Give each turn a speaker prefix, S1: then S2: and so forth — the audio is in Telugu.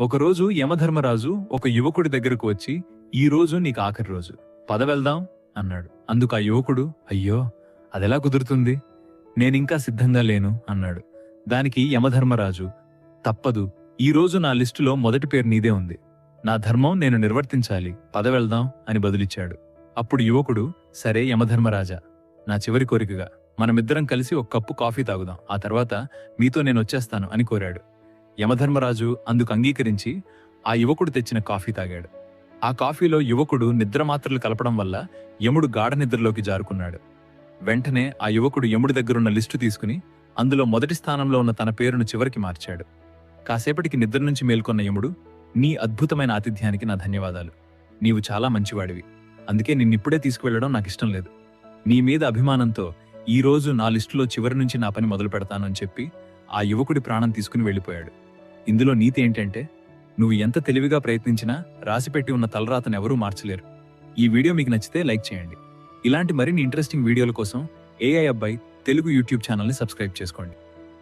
S1: ఒకరోజు యమధర్మరాజు ఒక యువకుడి దగ్గరకు వచ్చి, "ఈ రోజు నీకు ఆఖరి రోజు, పద వెళ్దాం" అన్నాడు. అందుకు ఆ యువకుడు, "అయ్యో, అదెలా కుదురుతుంది? నేనింకా సిద్ధంగా లేను" అన్నాడు. దానికి యమధర్మరాజు, "తప్పదు, ఈ రోజు నా లిస్టులో మొదటి పేరు నీదే ఉంది. నా ధర్మం నేను నిర్వర్తించాలి, పద వెళ్దాం" అని బదులిచ్చాడు. అప్పుడు యువకుడు, "సరే యమధర్మరాజా, నా చివరి కోరికగా మనమిద్దరం కలిసి ఒక కప్పు కాఫీ తాగుదాం, ఆ తర్వాత మీతో నేనొచ్చేస్తాను" అని కోరాడు. యమధర్మరాజు అందుకు అంగీకరించి ఆ యువకుడు తెచ్చిన కాఫీ తాగాడు. ఆ కాఫీలో యువకుడు నిద్రమాత్రలు కలపడం వల్ల యముడు గాఢ నిద్రలోకి జారుకున్నాడు. వెంటనే ఆ యువకుడు యముడి దగ్గరున్న లిస్టు తీసుకుని అందులో మొదటి స్థానంలో ఉన్న తన పేరును చివరికి మార్చాడు. కాసేపటికి నిద్ర నుంచి మేల్కొన్న యముడు, "నీ అద్భుతమైన ఆతిథ్యానికి నా ధన్యవాదాలు. నీవు చాలా మంచివాడివి. అందుకే నిన్నిప్పుడే తీసుకువెళ్లడం నాకిష్టం లేదు. నీ మీద అభిమానంతో ఈ రోజు నా లిస్టులో చివరి నుంచి నా పని మొదలు పెడతాను" అని చెప్పి ఆ యువకుడి ప్రాణం తీసుకుని వెళ్ళిపోయాడు. ఇందులో నీతి ఏంటంటే, నువ్వు ఎంత తెలివిగా ప్రయత్నించినా రాసిపెట్టి ఉన్న తలరాతను ఎవరూ మార్చలేరు. ఈ వీడియో మీకు నచ్చితే లైక్ చేయండి. ఇలాంటి మరిన్ని ఇంట్రెస్టింగ్ వీడియోల కోసం AI అబ్బాయి తెలుగు యూట్యూబ్ ఛానల్ని సబ్స్క్రైబ్ చేసుకోండి.